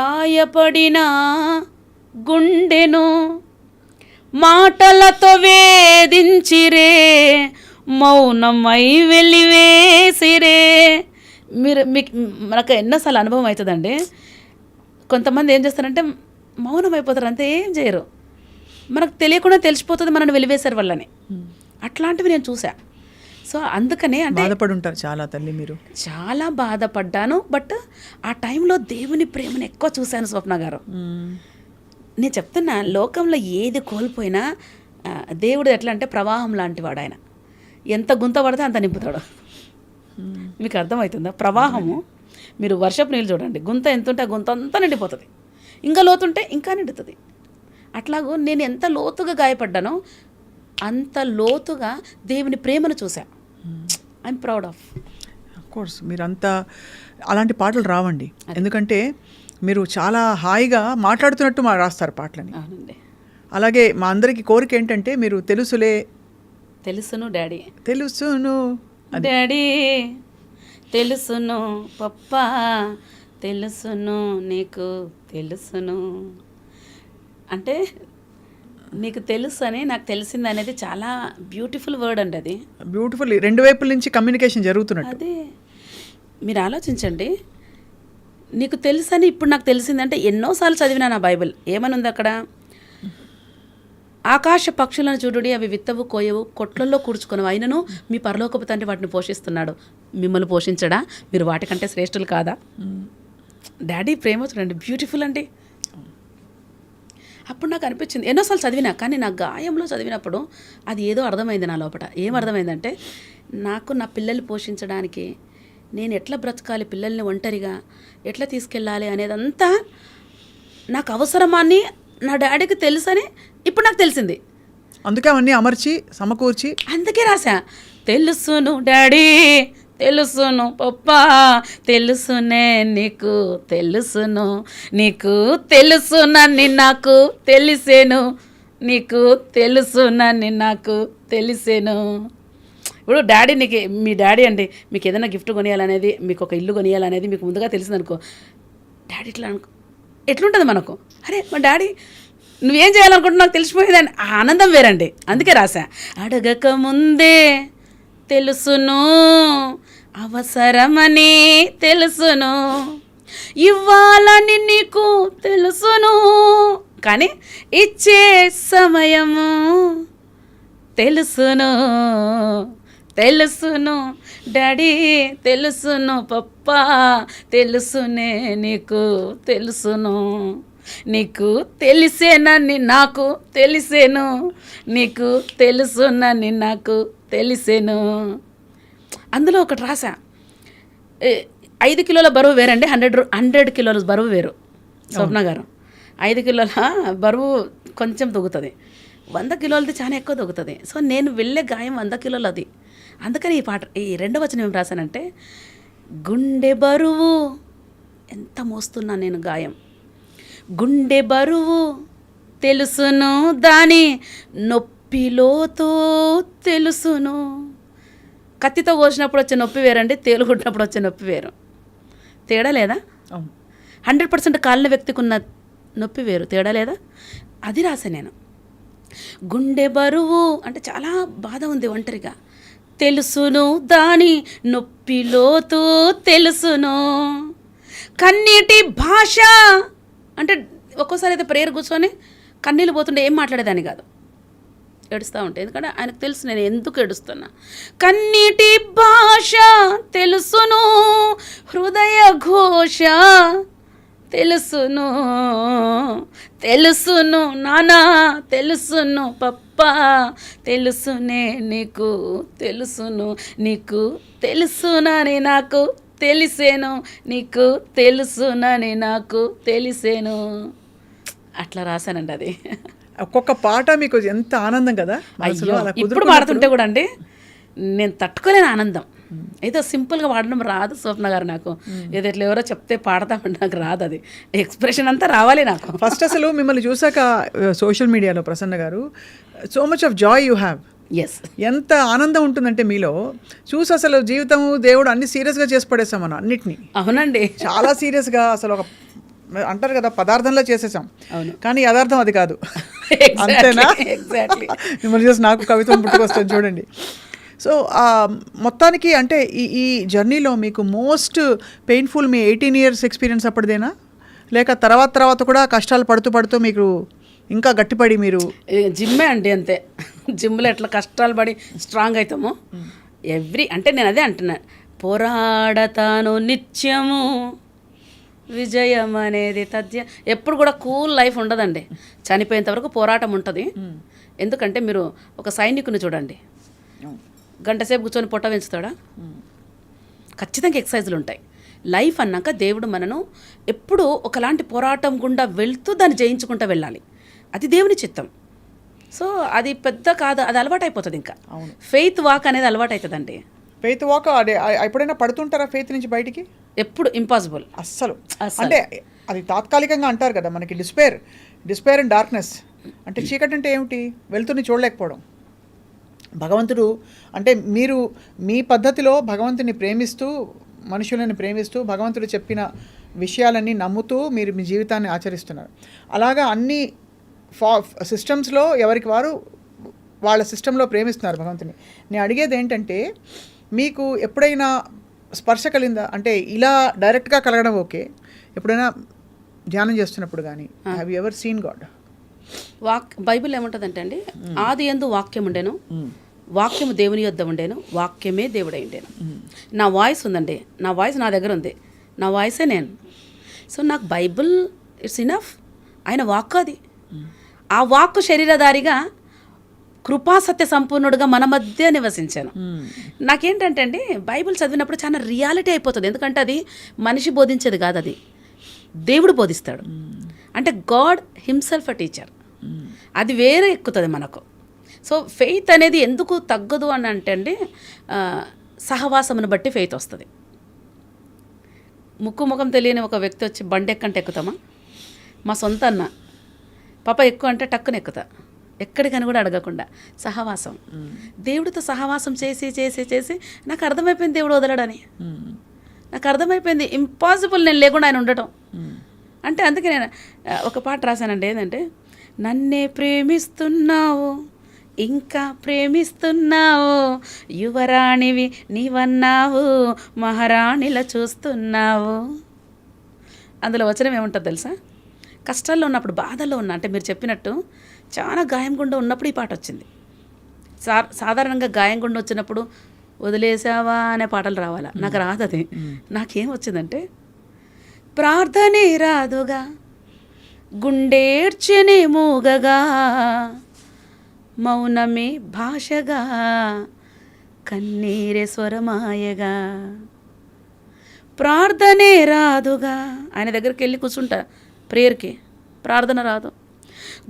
గాయపడిన గుండెను మాటలతో వేధించిరే, మౌనమై వెలివేసిరే. మీకు మనకు ఎన్నోసార్లు అనుభవం అవుతుందండి. కొంతమంది ఏం చేస్తారంటే మౌనం అయిపోతారు, అంతే ఏం చేయరు. మనకు తెలియకుండా తెలిసిపోతుంది మనల్ని వెలివేశారు వాళ్ళని. అట్లాంటివి నేను చూసా. సో అందుకనే అంటే బాధపడి ఉంటారు చాలా తల్లి, మీరు చాలా బాధపడ్డాను. బట్ ఆ టైంలో దేవుని ప్రేమను ఎక్కువ చూశాను స్వప్న గారు. నేను చెప్తున్నా, లోకంలో ఏది కోల్పోయినా దేవుడు ఎట్లా అంటే ప్రవాహం లాంటి వాడు ఆయన. ఎంత గుంత పడితే అంత నింపుతాడు. మీకు అర్థమవుతుందా? ప్రవాహము, మీరు వర్షపు నీళ్ళు చూడండి, గుంత ఎంత ఉంటే ఆ గుంత అంతా నిండిపోతుంది, ఇంకా లోతుంటే ఇంకా నిండుతుంది. అట్లాగూ నేను ఎంత లోతుగా గాయపడ్డానో అంత లోతుగా దేవుని ప్రేమను చూసా. I'm proud of course. మీరంతా అలాంటి పాటలు రావండి, ఎందుకంటే మీరు చాలా హాయిగా మాట్లాడుతున్నట్టు రాస్తారు పాటలని. అవునండి. అలాగే మా అందరికీ కోరిక ఏంటంటే మీరు తెలుసులే, తెలుసును డాడీ, తెలుసును డాడీ తెలుసును, పప్పా తెలుసును, నీకు తెలుసును అంటే నీకు తెలుసు అని నాకు తెలిసింది అనేది చాలా బ్యూటిఫుల్ వర్డ్ అండి. అది బ్యూటిఫుల్. రెండు వైపుల నుంచి కమ్యూనికేషన్ జరుగుతున్నట్టు. అదే మీరు ఆలోచించండి. నీకు తెలుసు అని ఇప్పుడు నాకు తెలిసిందంటే ఎన్నోసార్లు చదివినా నా బైబిల్. ఏమని ఉంది అక్కడ? ఆకాశ పక్షులను చూడుడి, అవి విత్తవు కోయవు, కొట్లల్లో కూర్చుకొనవు, అయినను మీ పరలోకపు తండ్రి వాటిని పోషిస్తున్నాడు. మిమ్మల్ని పోషించడా? మీరు వాటికంటే శ్రేష్ఠులు కాదా? డాడీ ప్రేమ చూడండి, బ్యూటిఫుల్ అండి. అప్పుడు నాకు అనిపించింది, ఎన్నోసార్లు చదివినా, కానీ నా గాయంలో చదివినప్పుడు అది ఏదో అర్థమైంది నా లోపల. ఏం అర్థమైందంటే, నాకు నా పిల్లల్ని పోషించడానికి నేను ఎట్లా బ్రతకాలి, పిల్లల్ని ఒంటరిగా ఎట్లా తీసుకెళ్ళాలి అనేదంతా నాకు అవసరమాన్ని నా డాడీకి తెలుసని ఇప్పుడు నాకు తెలిసింది. అందుకే అవన్నీ అమర్చి సమకూర్చి అందుకే రాసా, తెలుసును డాడీ తెలుసును, పప్పా తెలుసునే, నీకు తెలుసును, నీకు తెలుసునని నాకు తెలిసేను, నీకు తెలుసునని నాకు తెలిసేను. ఇప్పుడు డాడీ నీకు, మీ డాడీ అండి మీకు ఏదైనా గిఫ్ట్ కొనియాలనేది, మీకు ఒక ఇల్లు కొనియాలనేది మీకు ముందుగా తెలిసిందనుకో, డాడీ ఇట్లా ఎట్లుంటుంది మనకు, అరే మా డాడీ నువ్వేం చేయాలనుకుంటున్నా నాకు తెలిసిపోయేదని ఆ ఆనందం వేరండి. అందుకే రాసా, అడగక ముందే తెలుసును, అవసరమని తెలుసును, ఇవ్వాలని నీకు తెలుసును, కానీ ఇచ్చే సమయము తెలుసును, తెలుసును డాడీ తెలుసును, పప్పా తెలుసునే, నీకు తెలుసును, నీకు తెలిసేనని నాకు తెలిసేను, నీకు తెలుసునని నాకు తెలిసేను. అందులో ఒకటి రాసా, 5 కిలోల బరువు వేరండి, 100 కిలోల బరువు వేరు. స్వప్న గారు 5 కిలోల బరువు కొంచెం తగ్గుతుంది, 100 కిలోలది చాలా ఎక్కువ తగ్గుతుంది. సో నేను వెళ్ళే గాయం 100 కిలోలు అది. అందుకని ఈ పాట, ఈ రెండవ వచనం ఏం రాశానంటే, గుండె బరువు ఎంత మోస్తున్నా నేను గాయం, గుండె బరువు తెలుసును, దాని నొప్పిలోతో తెలుసును. కత్తితో కోసినప్పుడు వచ్చే నొప్పి వేరండి, తేలుకుంటున్నప్పుడు వచ్చే నొప్పి వేరు. తేడా లేదా? 100% కాలిన వ్యక్తికి ఉన్న నొప్పి వేరు, తేడా లేదా? అది రాసా నేను. గుండె బరువు అంటే చాలా బాధ ఉంది ఒంటరిగా, తెలుసును, దాని నొప్పిలోతూ తెలుసును, కన్నీటి భాష అంటే ఒక్కోసారి అయితే ప్రేయర్ కూర్చొని కన్నీళ్ళు పోతుంటే ఏం మాట్లాడేదాన్ని కాదు, ఏడుస్తూ ఉంటే, ఎందుకంటే ఆయనకు తెలుసు నేను ఎందుకు ఏడుస్తున్నా. కన్నీటి భాష తెలుసును, హృదయ ఘోష తెలుసును, తెలుసును నానా తెలుసును, పప్పా తెలుసునే, నీకు తెలుసును, నీకు తెలుసునని నాకు తెలిసేను, నీకు తెలుసునని నాకు తెలిసేను. అట్లా రాశానండి. అది ఒక్కొక్క పాట మీకు ఎంత ఆనందం కదా. ఇప్పుడు పాడుతుంటే కూడా అండి నేను తట్టుకోలేని ఆనందం. ఏదో సింపుల్గా పాడడం రాదు స్వప్న గారు నాకు, ఏదో ఇట్లా ఎవరో చెప్తే పాడతామంటే నాకు రాదు, అది ఎక్స్ప్రెషన్ అంతా రావాలి నాకు. ఫస్ట్ అసలు మిమ్మల్ని చూసాక సోషల్ మీడియాలో ప్రసన్న గారు, so much of joy you have. Yes, ఎంత ఆనందం ఉంటుందంటే మీలో చూసి, అసలు జీవితం దేవుడు అన్ని సీరియస్గా చేసి పడేస్తాం మనం అన్నిటినీ. అవునండి, చాలా సీరియస్గా, అసలు ఒక అంటారు కదా, పదార్థంలో చేసేసాం, అవును. కానీ యథార్థం అది కాదు. అంతేనా? ఎగ్జాక్ట్లీ. మిమ్మల్ని చేసి నాకు కవిత్వం పుట్టుకొస్తాను చూడండి. సో మొత్తానికి అంటే ఈ జర్నీలో మీకు మోస్ట్ పెయిన్ఫుల్ మీ 18 years ఎక్స్పీరియన్స్ అప్పటిదేనా, లేక తర్వాత కూడా కష్టాలు పడుతూ మీకు ఇంకా గట్టిపడి మీరు? జిమ్మే అండి, అంతే. జిమ్లో ఎట్లా కష్టాలు పడి స్ట్రాంగ్ అవుతామో అంటే నేను అదే అంటున్నాను, పోరాడతాను నిత్యము విజయం అనేది తథ్యం. ఎప్పుడు కూడా కూల్ లైఫ్ ఉండదండి, చనిపోయేంత వరకు పోరాటం ఉంటుంది. ఎందుకంటే మీరు ఒక సైనికుని చూడండి, గంట సేపు కూర్చొని పొట్ట పెంచుతాడా? ఖచ్చితంగా ఎక్సర్సైజులు ఉంటాయి. లైఫ్ అన్నాక దేవుడు మనను ఎప్పుడు ఒకలాంటి పోరాటం గుండా వెళ్తూ దాన్ని జయించుకుంటూ వెళ్ళాలి, అది దేవుని చిత్తం. సో అది పెద్ద కాదు, అది అలవాటు అయిపోతుంది. ఇంకా ఫెయిత్ వాక్ అనేది అలవాటు అవుతుందండి. ఫెయిత్ వాక్ అదే ఎప్పుడైనా పడుతుంటారా ఫెయిత్ నుంచి బయటికి? ఎప్పుడు ఇంపాసిబుల్ అస్సలు. అంటే అది తాత్కాలికంగా అంటారు కదా మనకి, డిస్పేర్ అండ్ డార్క్నెస్. అంటే చీకటి అంటే ఏమిటి? వెలుతురుని చూడలేకపోవడం. భగవంతుడు అంటే మీరు మీ పద్ధతిలో భగవంతుని ప్రేమిస్తూ, మనుషులని ప్రేమిస్తూ, భగవంతుడు చెప్పిన విషయాలన్నీ నమ్ముతూ మీరు మీ జీవితాన్ని ఆచరిస్తున్నారు. అలాగా అన్ని సిస్టమ్స్లో ఎవరికి వారు వాళ్ళ సిస్టంలో ప్రేమిస్తున్నారు భగవంతుని. నేను అడిగేది ఏంటంటే, మీకు ఎప్పుడైనా స్పర్శ కలిగిందా? అంటే ఇలా డైరెక్ట్గా కలగడం ఓకే, ఎప్పుడైనా ధ్యానం చేస్తున్నప్పుడు కానీ have you ever seen God? Bible ఏముంటుందంటే అండి, ఆది యందు వాక్యం ఉండేను, వాక్యము దేవుని యొద్ద ఉండేను, వాక్యమే దేవుడై ఉండేను. నా వాయిస్ ఉందండి, నా వాయిస్ నా దగ్గర ఉంది, నా వాయిసే నేను. సో నాకు బైబిల్ ఇట్స్ ఇనఫ్. ఆయన వాక్ అది, ఆ వాక్కు శరీరధారిగా కృపాసత్య సంపూర్ణుడుగా మన మధ్య నివసించాను. నాకేంటంటే అండి, బైబిల్ చదివినప్పుడు చాలా రియాలిటీ అయిపోతుంది. ఎందుకంటే అది మనిషి బోధించేది కాదు, అది దేవుడు బోధిస్తాడు. అంటే గాడ్ హిమ్సెల్ఫ్ అ టీచర్, అది వేరే ఎక్కుతుంది మనకు. సో ఫెయిత్ అనేది ఎందుకు తగ్గదు అని అంటే అండి, సహవాసమును బట్టి ఫెయిత్ వస్తుంది. ముఖం తెలియని ఒక వ్యక్తి వచ్చి బండి ఎక్కంటే ఎక్కుతామా? మా సొంత అన్న పాప ఎక్కువ అంటే టక్కున ఎక్కుతా, ఎక్కడికని కూడా అడగకుండా. సహవాసం, దేవుడితో సహవాసం చేసి చేసి చేసి నాకు అర్థమైపోయింది దేవుడు వదలడని. నాకు అర్థమైపోయింది ఇంపాసిబుల్ నేను లేకుండా ఆయన ఉండటం. అంటే అందుకే నేను ఒక పాట రాశానండి, ఏంటంటే, నన్నే ప్రేమిస్తున్నావు ఇంకా ప్రేమిస్తున్నావు, యువరాణివి నీవన్నావు, మహారాణిలా చూస్తున్నావు. అందులో వచనం ఏముంటుంది తెలుసా? కష్టాల్లో ఉన్నప్పుడు, బాధల్లో ఉన్నా, అంటే మీరు చెప్పినట్టు చాలా గాయం గుండా ఉన్నప్పుడు ఈ పాట వచ్చింది. సాధారణంగా గాయం గుండా వచ్చినప్పుడు వదిలేసావా అనే పాటలు రావాలా, నాకు రాదు అది. నాకేం వచ్చిందంటే, ప్రార్థనే రాదుగా గుండేర్చనే మూగగా, మౌనమే భాషగా కన్నీరే స్వరమాయగా, ప్రార్థనే రాదుగా. ఆయన దగ్గరికి వెళ్ళి కూర్చుంటా ప్రేయర్కి, ప్రార్థన రాదు.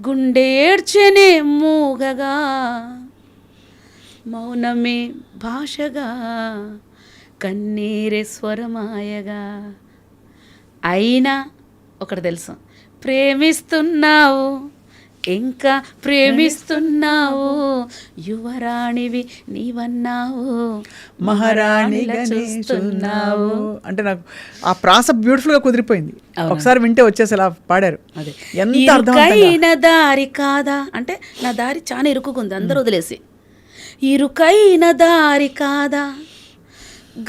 గుండె ఏడ్చనే మూగగా, మౌనమే భాషగా కన్నీరే స్వరమాయగా. అయినా ఒకటి తెలుసు, ప్రేమిస్తున్నావు ఇంకా ప్రేమిస్తున్నావు, యువరాణివి నీవన్నావు, మహారాణిగా చూస్తున్నావు. అంటే నాకు ఆ ప్రాస బ్యూటిఫుల్ గా కుదిరిపోయింది. ఒకసారి వింటే వచ్చేసి అలా పాడారు. అదే, ఎంత ఇరుకైన దారి కాదా అంటే, నా దారి చాలా ఇరుకుకుంది, అందరూ వదిలేసి. ఇరుకైన దారి కాదా,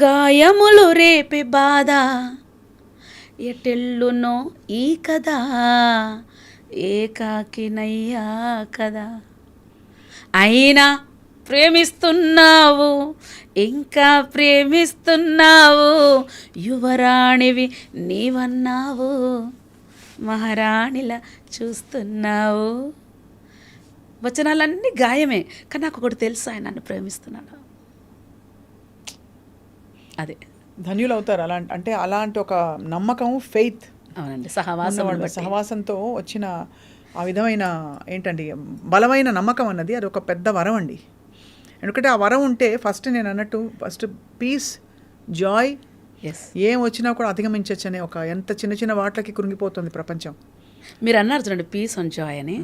గాయములు రేపే బాధ, ఎటెల్లునో ఈ కదా, ఏకాకినయ్యా కదా. అయినా ప్రేమిస్తున్నావు ఇంకా ప్రేమిస్తున్నావు, యువరాణివి నీవన్నావు, మహారాణిలా చూస్తున్నావు. వచనాలన్నీ గాయమే, కానీ నాకు ఒకటి తెలుసు, ఆయన నన్ను ప్రేమిస్తున్నాడు. అదే ధన్యులు అవుతారు. అంటే అలాంటి ఒక నమ్మకం, ఫెయిత్. అవునండి, సహవాసంతో వచ్చిన ఆ విధమైన ఏంటండి బలమైన నమ్మకం అన్నది అది ఒక పెద్ద వరం అండి. ఎందుకంటే ఆ వరం ఉంటే నేను అన్నట్టు ఫస్ట్ పీస్, జాయ్, ఏం వచ్చినా కూడా అధిగమించవచ్చు అనే ఒక, ఎంత చిన్న చిన్న వాటికి కృంగిపోతుంది ప్రపంచం. మీరు అన్నారు చూడండి, పీస్ అండ్ జాయ్ అని.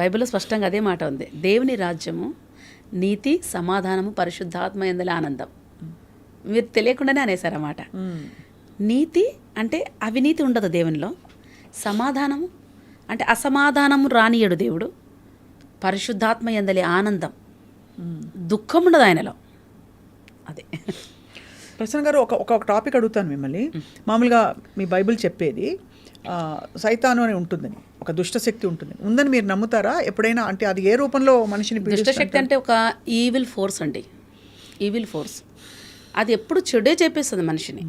బైబిల్లో స్పష్టంగా అదే మాట ఉంది. దేవుని రాజ్యము నీతి, సమాధానము, పరిశుద్ధాత్మ యందలి ఆనందం. మీరు తెలియకుండానే అనేసారన్నమాట. నీతి అంటే అవినీతి ఉండదు దేవునిలో, సమాధానము అంటే అసమాధానము రానియడు దేవుడు. పరిశుద్ధాత్మ యందలి ఆనందం, దుఃఖం ఉండదు ఆయనలో. అదే ప్రసన్న గారు, ఒక టాపిక్ అడుగుతాను మిమ్మల్ని. మామూలుగా మీ బైబిల్ చెప్పేది సైతాను అని ఉంటుందని, ఒక దుష్టశక్తి ఉంటుందని ఉందని మీరు నమ్ముతారా ఎప్పుడైనా? అంటే అది ఏ రూపంలో మనిషిని దుష్టశక్తి అంటే ఒక ఈవిల్ ఫోర్స్ అండి, ఈవిల్ ఫోర్స్. అది ఎప్పుడు చెడే చేపిస్తుంది, మనిషిని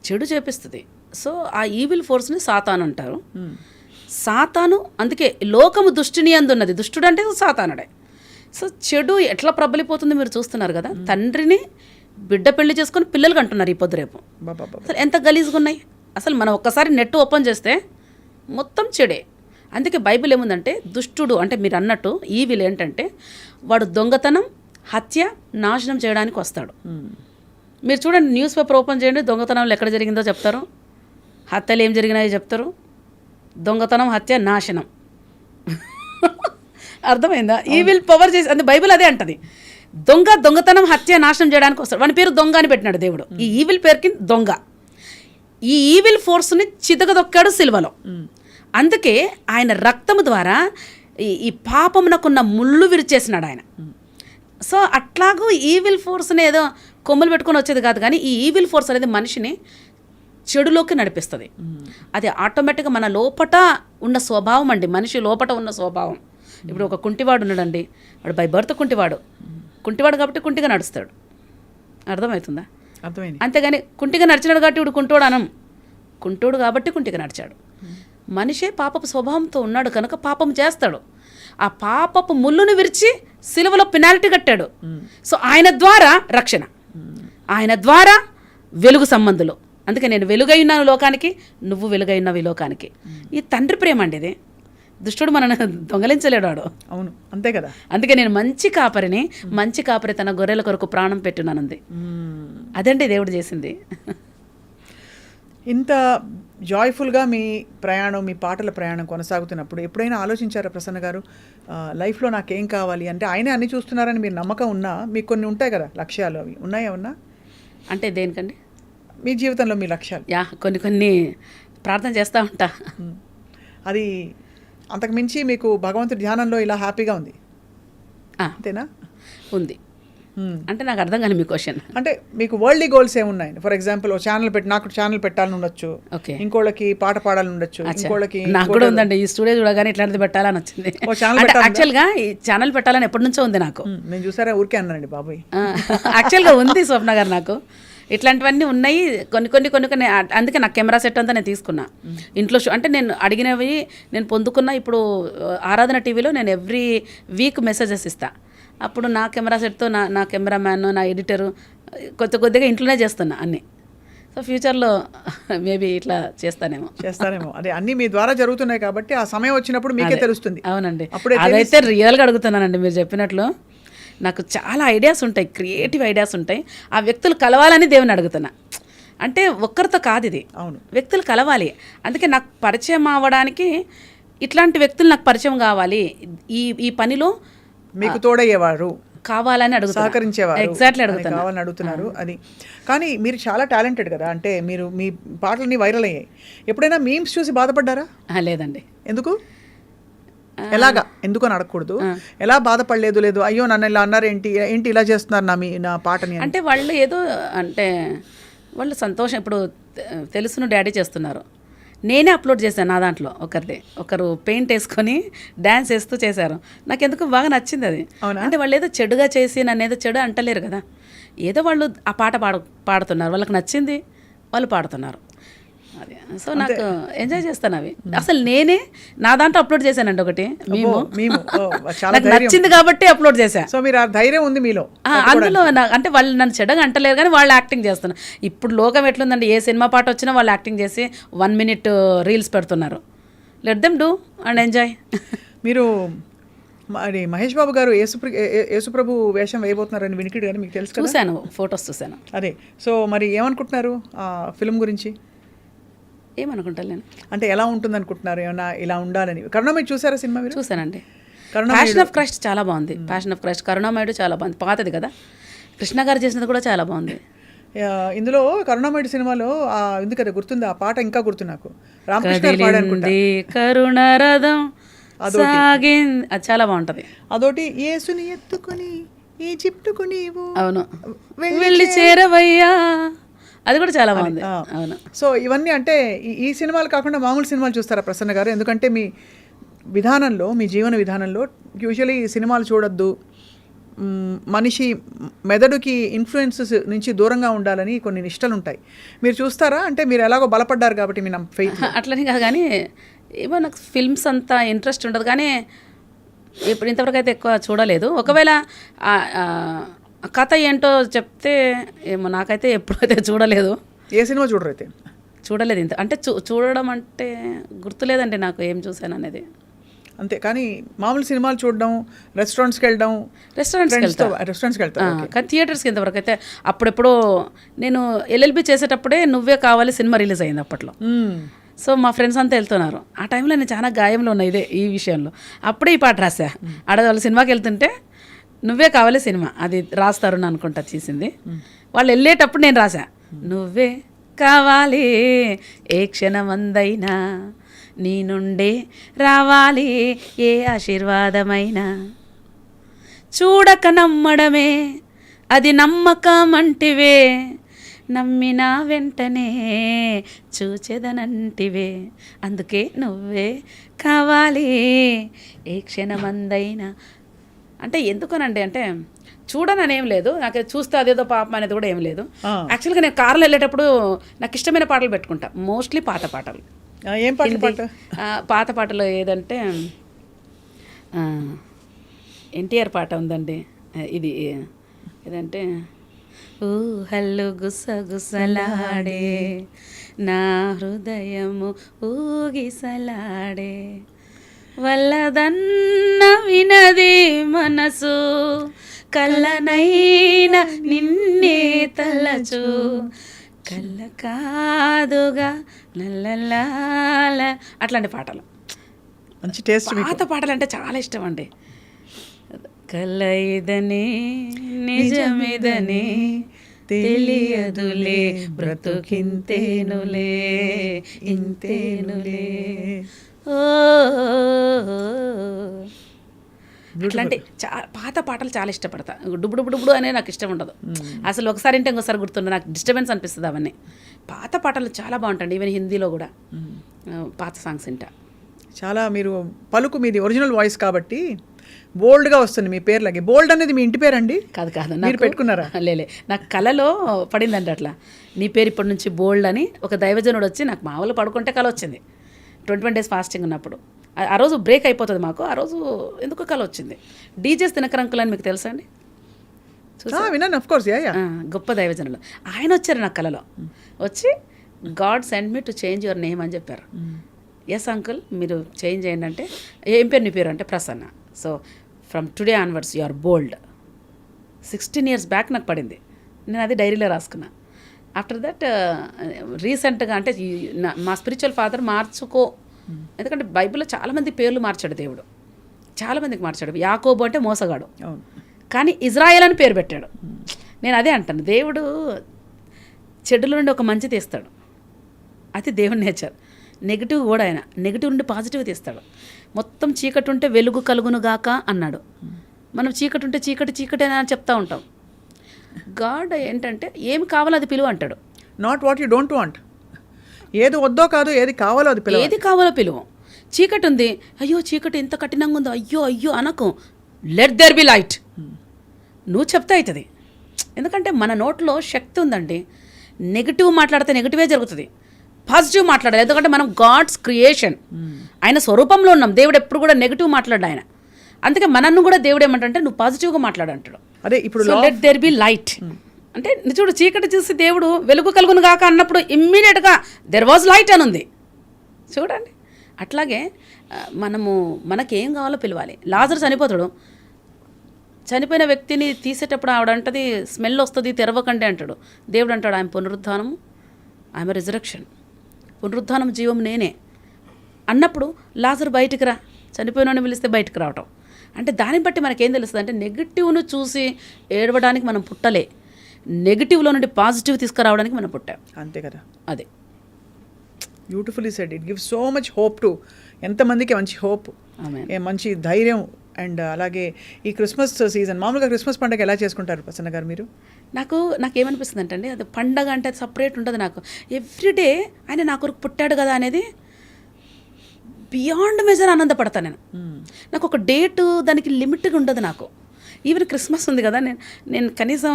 చెడు చేపిస్తుంది. సో ఆ ఈవిల్ ఫోర్స్ని సాతాను అంటారు. సాతాను, అందుకే లోకము దుష్టుని అందున్నది. దుష్టుడు అంటే సాతానుడే. సో చెడు ఎట్లా ప్రబలిపోతుంది మీరు చూస్తున్నారు కదా. తండ్రిని బిడ్డ పెళ్లి చేసుకొని పిల్లలు అంటున్నారు ఈ పొద్దు రేపు. అసలు ఎంత గలీజ్గా ఉన్నాయి. అసలు మనం ఒక్కసారి నెట్ ఓపెన్ చేస్తే మొత్తం చెడే. అందుకే బైబిల్ ఏముందంటే దుష్టుడు అంటే మీరు అన్నట్టు ఈవిల్ ఏంటంటే వాడు దొంగతనం, హత్య, నాశనం చేయడానికి వస్తాడు. మీరు చూడండి, న్యూస్ పేపర్ ఓపెన్ చేయండి, దొంగతనంలో ఎక్కడ జరిగిందో చెప్తారు, హత్యలు ఏం జరిగినాయో చెప్తారు. దొంగతనం, హత్య, నాశనం. అర్థమైందా? ఈవిల్ పవర్ చేసి, అంటే బైబిల్ అదే అంటది. దొంగతనం, హత్య, నాశనం చేయడానికి వస్తాడు. వాని పేరు దొంగ అని పెట్టినాడు దేవుడు. ఈ ఈవిల్ పేరుకి దొంగ. ఈ ఈవిల్ ఫోర్స్ని చితకదొక్కాడు సిలువలో. అందుకే ఆయన రక్తము ద్వారా ఈ పాపమునకున్న ముళ్ళు విరిచేసినాడు ఆయన. సో అట్లాగూ ఈవిల్ ఫోర్స్ని ఏదో కొమ్ములు పెట్టుకొని వచ్చేది కాదు, కానీ ఈ ఈవిల్ ఫోర్స్ అనేది మనిషిని చెడులోకి నడిపిస్తుంది. అది ఆటోమేటిక్గా మన లోపట ఉన్న స్వభావం అండి, మనిషి లోపట ఉన్న స్వభావం. ఇప్పుడు ఒక కుంటివాడు ఉన్నాడండి, వాడు బై బర్త్ కుంటివాడు కాబట్టి కుంటిగా నడుస్తాడు. అర్థమవుతుందా? అర్థమైంది. అంతేగాని కుంటిగా నడిచినాడు కాబట్టి ఇప్పుడు కుంటోడు అనం. కుంటోడు కాబట్టి కుంటిగా నడిచాడు. మనిషే పాపపు స్వభావంతో ఉన్నాడు కనుక పాపం చేస్తాడు. ఆ పాపపు ముళ్ళును విరిచి సిలువలో పెనాల్టీ కట్టాడు. సో ఆయన ద్వారా రక్షణ, ఆయన ద్వారా వెలుగు సంబంధులు. అందుకే నేను వెలుగై ఉన్నాను లోకానికి, నువ్వు వెలుగై ఉన్నావు ఈ లోకానికి. ఈ తండ్రి ప్రేమ అండి ఇది. దుష్టుడు మనను దొంగలించలేడు వాడు. అవును, అంతే కదా. అందుకే నేను మంచి కాపరి తన గొర్రెల కొరకు ప్రాణం పెట్టినానంది. అదండి దేవుడు చేసింది. ఇంత జాయ్ఫుల్గా మీ ప్రయాణం, మీ పాటల ప్రయాణం కొనసాగుతున్నప్పుడు ఎప్పుడైనా ఆలోచించారా ప్రసన్న గారు, లైఫ్లో నాకేం కావాలి అంటే? ఆయనే అన్ని చూస్తున్నారని మీరు నమ్మకం ఉన్నా, మీకు కొన్ని ఉంటాయి కదా లక్ష్యాలు, అవి ఉన్నాయా? ఉన్నా అంటే దేనికండి? మీ జీవితంలో మీ లక్ష్యాలు. కొన్ని ప్రార్థన చేస్తూ ఉంటా. అది అంతకు మించి మీకు భగవంతుడి ధ్యానంలో ఇలా హ్యాపీగా ఉంది అంతేనా? ఉంది. అంటే నాకు అర్థం కాని మీ క్వశ్చన్. అంటే మీకు వరల్డ్లీ గోల్స్ ఏమున్నాయి? ఫర్ ఎగ్జాంపుల్ నాకు ఛానల్ పెట్టాలని ఉండొచ్చు, ఇంకోళ్ళకి పాట పాడాలని ఉండొచ్చు, ఇంకోళ్ళకి. నాకు కూడా ఉందండి, ఈ స్టూడియో చూడగానే ఇట్లాంటిది పెట్టాలని వచ్చింది. యాక్చువల్గా ఈ ఛానల్ పెట్టాలని ఎప్పటి నుంచో ఉంది నాకు. నేను చూసారా, ఊరికే అన్నానండి బాబాయ్. యాక్చువల్గా ఉంది స్వప్న గారు, నాకు ఇట్లాంటివన్నీ ఉన్నాయి కొన్ని. అందుకే నాకు కెమెరా సెట్ అంతా నేను తీసుకున్నా ఇంట్లో. అంటే నేను అడిగినవి నేను పొందుకున్నా. ఇప్పుడు ఆరాధన టీవీలో నేను ఎవ్రీ వీక్ మెసేజెస్ ఇస్తా. అప్పుడు నా కెమెరా సెట్తో నా కెమెరామ్యాన్, నా ఎడిటరు కొద్దిగా ఇంట్లోనే చేస్తున్నా అన్నీ. సో ఫ్యూచర్లో మేబీ ఇట్లా చేస్తానేమో. అదే అన్నీ మీ ద్వారా జరుగుతున్నాయి కాబట్టి ఆ సమయం వచ్చినప్పుడు మీకే తెలుస్తుంది. అవునండి, అదైతే రియల్గా అడుగుతున్నానండి. మీరు చెప్పినట్లు నాకు చాలా ఐడియాస్ ఉంటాయి, క్రియేటివ్ ఐడియాస్ ఉంటాయి. ఆ వ్యక్తులు కలవాలని దేవుని అడుగుతున్నా. అంటే ఒక్కరితో కాదు ఇది, అవును, వ్యక్తులు కలవాలి. అందుకే నాకు పరిచయం అవ్వడానికి ఇట్లాంటి వ్యక్తులు నాకు పరిచయం కావాలి. ఈ పనిలో మీకు తోడయ్యేవారు కావాలని అడుగుతున్నా, సహకరించేవారు. ఎగ్జాక్ట్లీ అడుగుతున్నా, కావాలని అడుగుతున్నారు. అది కానీ మీరు చాలా టాలెంటెడ్ కదా. అంటే మీరు మీ పాటలన్నీ వైరల్ అయ్యాయి. ఎప్పుడైనా మీమ్స్ చూసి బాధపడ్డారా? లేదండి. ఎందుకు? ఎలాగా? ఎందుకు అని అడగకూడదు. ఎలా బాధపడలేదు, అయ్యో నన్ను ఇలా అన్నారు, ఏంటి ఇలా చేస్తున్నారు నా పాటని అంటే వాళ్ళు ఏదో అంటే వాళ్ళు సంతోషం. ఇప్పుడు తెలుసును డాడీ చేస్తున్నారు, నేనే అప్లోడ్ చేశాను నా దాంట్లో. ఒకరు పెయింట్ వేసుకొని డ్యాన్స్ వేస్తూ చేశారు. నాకు ఎందుకు బాగా నచ్చింది అది. అంటే వాళ్ళు ఏదో చెడుగా చేసి నన్ను ఏదో చెడు అంటలేరు కదా. ఏదో వాళ్ళు ఆ పాట పాడుతున్నారు, వాళ్ళకి నచ్చింది, వాళ్ళు పాడుతున్నారు. అది సో నాకు ఎంజాయ్ చేస్తాను అవి. అసలు నేనే నా దాంట్లో అప్లోడ్ చేశానండి ఒకటి మేము నాకు నచ్చింది కాబట్టి అప్లోడ్ చేశాను. సో మీరు ఆ ధైర్యం ఉంది మీలో. అందులో అంటే వాళ్ళు నన్ను చెడ్డగా అంటలేరు కానీ వాళ్ళు యాక్టింగ్ చేస్తున్నారు. ఇప్పుడు లోకం ఎట్లుందండి, ఏ సినిమా పాట వచ్చినా వాళ్ళు యాక్టింగ్ చేసి 1 minute రీల్స్ పెడుతున్నారు. Let them do and enjoy. మీరు మరి మహేష్ బాబు గారు యేసుప్రభు వేషం వేయబోతున్నారని వినికిడు కానీ మీకు తెలుసు? చూశాను, ఫొటోస్ చూశాను. అదే. సో మరి ఏమనుకుంటున్నారు ఆ ఫిల్మ్ గురించి? ఏమనుకుంటాను నేను అంటే ఎలా ఉంటుంది అనుకుంటున్నారు? ఏమన్నా ఇలా ఉండాలని. కరుణామయుడు చూసారా సినిమా? మీరు? చూసానండి. ప్యాషన్ ఆఫ్ క్రైస్ట్ చాలా బాగుంది. ప్యాషన్ ఆఫ్ క్రైస్ట్, కరుణామయుడు చాలా బాగుంది, పాతది కదా. కృష్ణ గారు చేసినది కూడా చాలా బాగుంది. ఇందులో కరుణామయుడి సినిమాలో ఉంది కదా, గుర్తుంది ఆ పాట, ఇంకా గుర్తు నాకు, రామకృష్ణ గారు పాడారనుకుంటా. కదిలింది కరుణరథం సాగింది, అది చాలా బాగుంటది. అదొకటి, యేసుని ఎత్తుకుని ఈజిప్టుకు నీవు అవును, వెళ్ళి చేరవయ్యా, అది కూడా చాలా బాగుంది. అవును. సో ఇవన్నీ అంటే ఈ సినిమాలు కాకుండా మామూలు సినిమాలు చూస్తారా ప్రసన్న గారు? ఎందుకంటే మీ విధానంలో, మీ జీవన విధానంలో యూజువలీ సినిమాలు చూడొద్దు, మనిషి మెదడుకి ఇన్ఫ్లుయెన్సెస్ నుంచి దూరంగా ఉండాలని కొన్ని నిష్టలు ఉంటాయి. మీరు చూస్తారా? అంటే మీరు ఎలాగో బలపడ్డారు కాబట్టి మీ ఫెయిత్. అట్లని కాదు, కానీ ఏమో నాకు ఫిల్మ్స్ అంతా ఇంట్రెస్ట్ ఉండదు, కానీ ఇప్పుడు ఇంతవరకు అయితే ఎక్కువ చూడలేదు. ఒకవేళ కథ ఏంటో చెప్తే ఏమో, నాకైతే ఎప్పుడైతే చూడలేదు. ఏ సినిమా చూడరు అయితే? చూడలేదు ఇంత, అంటే చూడడం అంటే గుర్తులేదండి నాకు ఏం చూసాను అనేది. అంతే, కానీ మామూలు సినిమాలు చూడడం, రెస్టారెంట్స్కి వెళ్ళడం. రెస్టారెంట్స్కి వెళ్తాం, కానీ థియేటర్స్కి ఇంతవరకు అయితే. అప్పుడెప్పుడో నేను ఎల్ఎల్బి చేసేటప్పుడే నువ్వే కావాలి సినిమా రిలీజ్ అయింది అప్పట్లో. సో మా ఫ్రెండ్స్ అంతా వెళ్తున్నారు. ఆ టైంలో నేను చాలా గాయంలో ఉన్నా ఇదే ఈ విషయంలో. అప్పుడే ఈ పాట రాసా. ఆడవాళ్ళు సినిమాకి వెళ్తుంటే నువ్వే కావాలి సినిమా, అది రాస్తారు అనుకుంటా తీసింది. వాళ్ళు వెళ్ళేటప్పుడు నేను రాసా, నువ్వే కావాలి ఏ క్షణమందైనా, నీ నుండే రావాలి ఏ ఆశీర్వాదమైనా, చూడక నమ్మడమే అది నమ్మకమంటివే, నమ్మిన వెంటనే చూచెదనంటివే, అందుకే నువ్వే కావాలి ఏ క్షణమందైనా. అంటే ఎందుకనండి అంటే చూడనని ఏం లేదు, నాకు చూస్తే అదేదో పాపం అనేది కూడా ఏం లేదు. యాక్చువల్గా నేను కార్లో వెళ్ళేటప్పుడు నాకు ఇష్టమైన పాటలు పెట్టుకుంటా, మోస్ట్లీ పాత పాటలు. ఏం పాట? పాత పాటలు ఏదంటే ఎన్టీఆర్ పాట ఉందండి, ఇది ఏదంటే, ఊహల్లు గుసగుసలాడే నా హృదయము ఊగిసలాడే, వల్లదన్న వినది మనసు, కళ్ళనైనా నిన్నే తలచు, కళ్ళ కాదుగా నల్లలాల, అట్లాంటి పాటలు. మంచి టేస్ట్. పాత పాటలు అంటే చాలా ఇష్టం అండి. కళ్ళ ఇదని నిజమిదని తెలియదులే బ్రతుకింతేనులే ఇంతేనులే, ఓ అట్లాంటి పాత పాటలు చాలా ఇష్టపడతా. డుబుడు బుడుబుడు అనే నాకు ఇష్టం ఉండదు అసలు. ఒకసారి అంటే ఇంకోసారి గుర్తుండదు, నాకు డిస్టర్బెన్స్ అనిపిస్తుంది అవన్నీ. పాత పాటలు చాలా బాగుంటాయండి, ఈవెన్ హిందీలో కూడా పాత సాంగ్స్ వింటా. చాలా మీరు పలుకు మీది ఒరిజినల్ వాయిస్ కాబట్టి బోల్డ్గా వస్తుంది మీ పేర్లకి. బోల్డ్ అనేది మీ ఇంటి పేరండి? కాదు కాదు, మీరు పెట్టుకున్నారా? లేలే, నాకు కళలో పడిందండి అట్లా, నీ పేరు ఇప్పటి నుంచి బోల్డ్ అని. ఒక దైవజనుడు వచ్చి, నాకు మామూలు పడుకుంటే కళ వచ్చింది 21 days ఫాస్టింగ్ ఉన్నప్పుడు. ఆ రోజు బ్రేక్ అయిపోతుంది మాకు, ఆ రోజు ఎందుకు కళ వచ్చింది. డీజేస్ దినకరంకులు అని మీకు తెలుసా అండి? విన్నాను, ఆఫ్ కోర్స్. గొప్ప దైవజనులు ఆయన వచ్చారు నా కళలో. వచ్చి God send me to change your name అని చెప్పారు. ఎస్ అంకుల్, మీరు చేంజ్ చేయండి అంటే, ఏం పేరు నీ పేరు అంటే Prasanna. So from today onwards you are bold. 16 years బ్యాక్ నాకు పడింది, నేను అది డైరీలో రాసుకున్నా. ఆఫ్టర్ దట్ రీసెంట్గా అంటే మా స్పిరిచువల్ ఫాదర్ మార్చుకో, ఎందుకంటే బైబిల్లో చాలామంది పేర్లు మార్చాడు దేవుడు, చాలామందికి మార్చాడు. యాకోబు అంటే మోసగాడు, కానీ ఇజ్రాయెల్ అని పేరు పెట్టాడు. నేను అదే అంటాను, దేవుడు చెడుల నుండి ఒక మంచి తీస్తాడు, అది దేవుడి నేచర్. నెగిటివ్ కూడా ఆయన నెగిటివ్ నుండి పాజిటివ్ తీస్తాడు. మొత్తం చీకటి ఉంటే వెలుగు కలుగును గాక అన్నాడు. మనం చీకటి ఉంటే చీకటి అని చెప్తా ఉంటాం. గాడ్ ఏంటంటే ఏమి కావాలో అది పిలువు అంటాడు. Not what you don't want. ఏది వద్దో కాదు, ఏది కావాలో అది పిలువు. ఏది కావాలో పిలువు. చీకటి ఉంది, అయ్యో చీకటి ఎంత కఠినంగా ఉందో, అయ్యో అయ్యో అనకు. లెట్ దేర్ బి లైట్ నువ్వు చెప్తే అవుతుంది. ఎందుకంటే మన నోట్లో శక్తి ఉందండి. నెగిటివ్ మాట్లాడితే నెగిటివే జరుగుతుంది, పాజిటివ్ మాట్లాడాలి. ఎందుకంటే మనం గాడ్స్ క్రియేషన్, ఆయన స్వరూపంలో ఉన్నాం. దేవుడు ఎప్పుడు కూడా నెగిటివ్ మాట్లాడు ఆయన. అందుకే మనన్ను కూడా దేవుడు ఏమంటే నువ్వు పాజిటివ్గా మాట్లాడు అంటాడు. అదే ఇప్పుడు లెట్ దేర్ బి లైట్ అంటే, చూడు చీకటి చూసి దేవుడు వెలుగు కలుగును గాక అన్నప్పుడు ఇమ్మీడియట్గా దెర్ వాజ్ లైట్ అని ఉంది చూడండి. అట్లాగే మనకేం కావాలో పిలవాలి. లాజరు చనిపోతాడు, చనిపోయిన వ్యక్తిని తీసేటప్పుడు ఆవిడంటది స్మెల్ వస్తుంది తెరవకండి అంటాడు. దేవుడు అంటాడు ఆయన పునరుద్ధానము, ఆయన రిజరక్షన్, పునరుద్ధానం జీవం నేనే అన్నప్పుడు లాజరు బయటికి రా, చనిపోయినని పిలిస్తే బయటకు రావటం. అంటే దాన్ని బట్టి మనకేం తెలుస్తుంది అంటే, నెగిటివ్ను చూసి ఏడవడానికి మనం పుట్టలే, నెగిటివ్లో నుండి పాజిటివ్ తీసుకురావడానికి మనం పుట్టాం. అంతే కదా. అదే beautifully said. It gives so much hope to, ఎంతమందికి మంచి హోప్, మంచి ధైర్యం. అండ్ అలాగే ఈ క్రిస్మస్ సీజన్, మామూలుగా క్రిస్మస్ పండుగ ఎలా చేసుకుంటారు ప్రసన్న గారు మీరు? నాకేమనిపిస్తుంది అంటే అది పండగ అంటే అది సపరేట్ ఉంటుంది నాకు. ఎవ్రీడే ఆయన నా కొరకు పుట్టాడు కదా అనేది బియాండ్ మెజర్ ఆనందపడతాను నేను. నాకు ఒక డేటు దానికి లిమిట్గా ఉండదు నాకు. ఈవెన్ క్రిస్మస్ ఉంది కదా, నేను కనీసం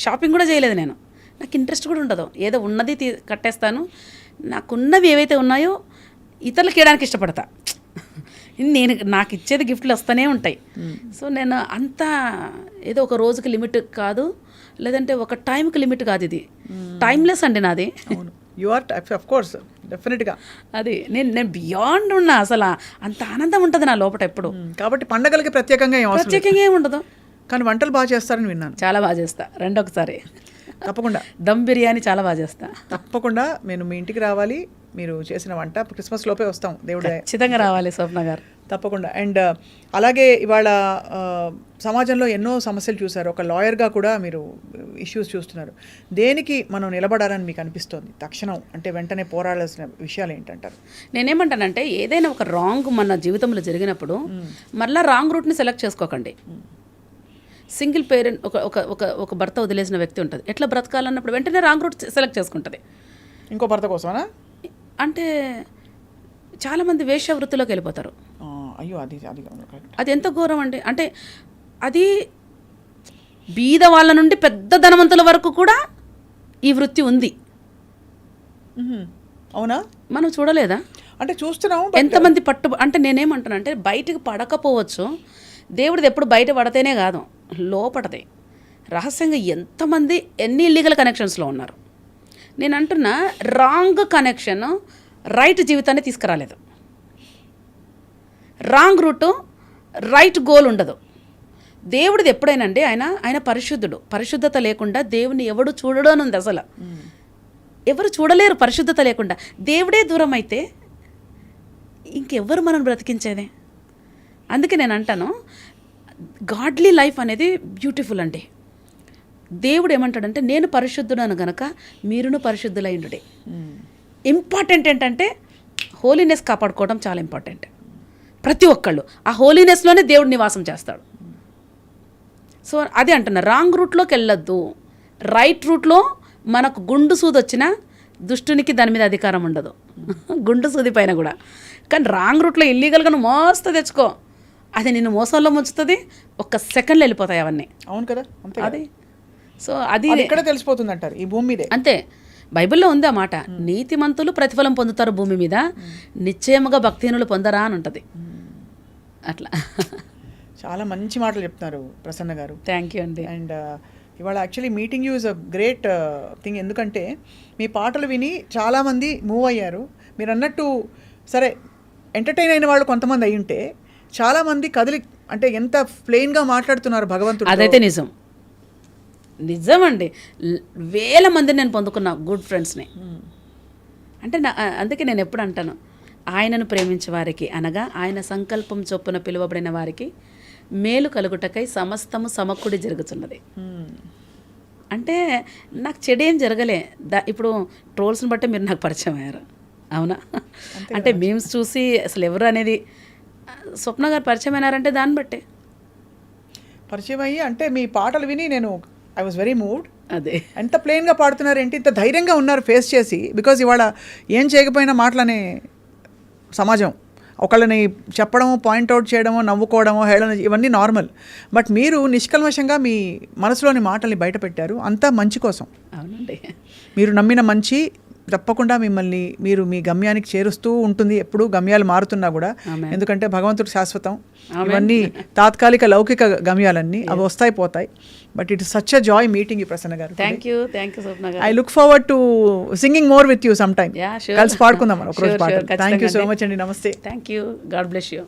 షాపింగ్ కూడా చేయలేదు. నాకు ఇంట్రెస్ట్ కూడా ఉండదు. ఏదో ఉన్నది కట్టేస్తాను. నాకున్నవి ఏవైతే ఉన్నాయో ఇతరులకు ఇవ్వడానికి ఇష్టపడతా. నాకు ఇచ్చేది గిఫ్ట్లు వస్తూనే ఉంటాయి. సో నేను అంతా ఏదో ఒక రోజుకి లిమిట్ కాదు, లేదంటే ఒక టైంకి లిమిట్ కాదు. ఇది టైమ్లెస్ అండి నాది. యు ఆర్ ఆఫ్ కోర్స్ డెఫినెట్గా. అది నేను బియాండ్ ఉన్నా. అసలు అంత ఆనందం ఉంటుంది నా లోపల ఎప్పుడు. కాబట్టి పండగలకి ప్రత్యేకంగా ఏమి ఉండదు. కానీ వంటలు బాగా చేస్తారని విన్నాను. చాలా బాగా చేస్తా. రెండొకసారి తప్పకుండా దమ్ బిర్యానీ చాలా బాగా చేస్తా. తప్పకుండా నేను మీ ఇంటికి రావాలి. మీరు చేసిన వంట క్రిస్మస్ లోపే వస్తాం. దేవుడు ఖచ్చితంగా రావాలి స్వప్న గారు. తప్పకుండా. అండ్ అలాగే ఇవాళ సమాజంలో ఎన్నో సమస్యలు చూశారు. ఒక లాయర్గా కూడా మీరు ఇష్యూస్ చూస్తున్నారు. దేనికి మనం నిలబడాలని మీకు అనిపిస్తుంది తక్షణం? అంటే వెంటనే పోరాడాల్సిన విషయాలు ఏంటంటారు? నేనేమంటానంటే ఏదైనా ఒక రాంగ్ మన జీవితంలో జరిగినప్పుడు మళ్ళీ రాంగ్ రూట్ని సెలెక్ట్ చేసుకోకండి. సింగిల్ పేరెంట్ ఒక భర్త వదిలేసిన వ్యక్తి ఉంటుంది. ఎట్లా బ్రతకాలన్నప్పుడు వెంటనే రాంగ్ రూట్ సెలెక్ట్ చేసుకుంటుంది. ఇంకో భర్త కోసమా? అంటే చాలామంది వేశ్య వృత్తిలోకి వెళ్ళిపోతారు. అయ్యో, అది ఎంత ఘోరం అండి. అంటే అది బీద వాళ్ళ నుండి పెద్ద ధనవంతుల వరకు కూడా ఈ వృత్తి ఉంది. అవునా? మనం చూడలేదా? అంటే చూస్తున్నాం. ఎంతమంది అంటే నేనేమంటాను అంటే బయటకు పడకపోవచ్చు, దేవుడిది ఎప్పుడు బయట పడితేనే కాదు, లోపడతాయి రహస్యంగా ఎంతమంది ఎన్ని ఇల్లీగల్ కనెక్షన్స్లో ఉన్నారు. నేను అంటున్నా రాంగ్ కనెక్షన్ రైట్ జీవితాన్ని తీసుకురాలేదు. రాంగ్ రూటు రైట్ గోల్ ఉండదు. దేవుడిది ఎప్పుడైనా అండి ఆయన పరిశుద్ధుడు. పరిశుద్ధత లేకుండా దేవుని ఎవడు చూడడు అని ఉంది. అసలు ఎవరు చూడలేరు పరిశుద్ధత లేకుండా. దేవుడే దూరం అయితే ఇంకెవ్వరు మనం బ్రతికించేదే. అందుకే నేను అంటాను గాడ్లీ లైఫ్ అనేది బ్యూటిఫుల్ అండి. దేవుడు ఏమంటాడంటే నేను పరిశుద్ధుడను గనక మీరును పరిశుద్ధులైండుడే. ఇంపార్టెంట్ ఏంటంటే హోలీనెస్ కాపాడుకోవడం చాలా ఇంపార్టెంట్. ప్రతి ఒక్కళ్ళు ఆ హోలీనెస్లోనే దేవుడు నివాసం చేస్తాడు. సో అదే అంటున్నా, రాంగ్ రూట్లోకి వెళ్ళొద్దు. రైట్ రూట్లో మనకు గుండు సూది వచ్చినా దుష్టునికి దాని మీద అధికారం ఉండదు. గుండు సూది పైన కూడా. కానీ రాంగ్ రూట్లో ఇల్లీగల్గా నువ్వు మోస్తూ తెచ్చుకో, అది నిన్ను మోసంలో ముంచుతుంది. ఒక్క సెకండ్లో వెళ్ళిపోతాయి అవన్నీ. అవును కదా. అది సో అది ఇక్కడ తెలిసిపోతుంది అంటారు ఈ భూమి మీదే. అంతే, బైబిల్లో ఉంది ఆ మాట. నీతిమంతులు ప్రతిఫలం పొందుతారు భూమి మీద, నిశ్చయముగా భక్తిహీనులు పొందరా అని ఉంటుంది. అట్లా చాలా మంచి మాటలు చెప్తున్నారు ప్రసన్న గారు. థ్యాంక్ యూ అండి. అండ్ ఇవాళ actually meeting you is a great thing. ఎందుకంటే మీ పాటలు విని చాలామంది మూవ్ అయ్యారు. మీరు అన్నట్టు సరే ఎంటర్టైన్ అయిన వాళ్ళు కొంతమంది అయి ఉంటే చాలామంది కదిలి, అంటే ఎంత ప్లెయిన్గా మాట్లాడుతున్నారు భగవంతుడు. అదైతే నిజం అండి. వేల మందిని నేను పొందుకున్నా గుడ్ ఫ్రెండ్స్ని. అంటే అందుకే నేను ఎప్పుడు అంటాను, ఆయనను ప్రేమించే వారికి అనగా ఆయన సంకల్పం చొప్పున పిలువబడిన వారికి మేలు కలుగుటకై సమస్తము సమకూడి జరుగుతున్నది. అంటే నాకు చెడేం జరగలే. ఇప్పుడు ట్రోల్స్ని బట్టి మీరు నాకు పరిచయం అయ్యారు. అవునా? అంటే మీమ్స్ చూసి అసలు ఎవరు అనేది స్వప్న గారు పరిచయం అయినారంటే దాన్ని బట్టే పరిచయం అయ్యి, అంటే మీ పాటలు విని నేను ఐ వాజ్ వెరీ మూవ్డ్. అదే ఎంత ప్లెయిన్గా పాడుతున్నారు ఏంటి, ఇంత ధైర్యంగా ఉన్నారు ఫేస్ చేసి. బికాజ్ ఇవాళ ఏం చేయకపోయినా మాటలనే సమాజం, ఒకళ్ళని చెప్పడము, పాయింట్అవుట్ చేయడము, నవ్వుకోవడము, హేళన, ఇవన్నీ నార్మల్. బట్ మీరు నిష్కల్మషంగా మీ మనసులోని మాటల్ని బయట పెట్టారు. అంతా మంచి కోసం. అవునండి. మీరు నమ్మిన మంచి తప్పకుండా మిమ్మల్ని మీ గమ్యానికి చేరుస్తూ ఉంటుంది. ఎప్పుడు గమ్యాలు మారుతున్నా కూడా, ఎందుకంటే భగవంతుడు శాశ్వతం. ఇవన్నీ తాత్కాలిక లౌకిక గమ్యాలన్నీ అవి వస్తాయి పోతాయి. But it is such a Joy meeting you Prasanna గారు. థ్యాంక్ యూ స్వప్న గారు. I look forward to singing more with you some time. కలిసి పాడుకుందాం ఒక రోజు పాట. థ్యాంక్ యూ సో మచ్ అండి. నమస్తే. Thank you. God bless you.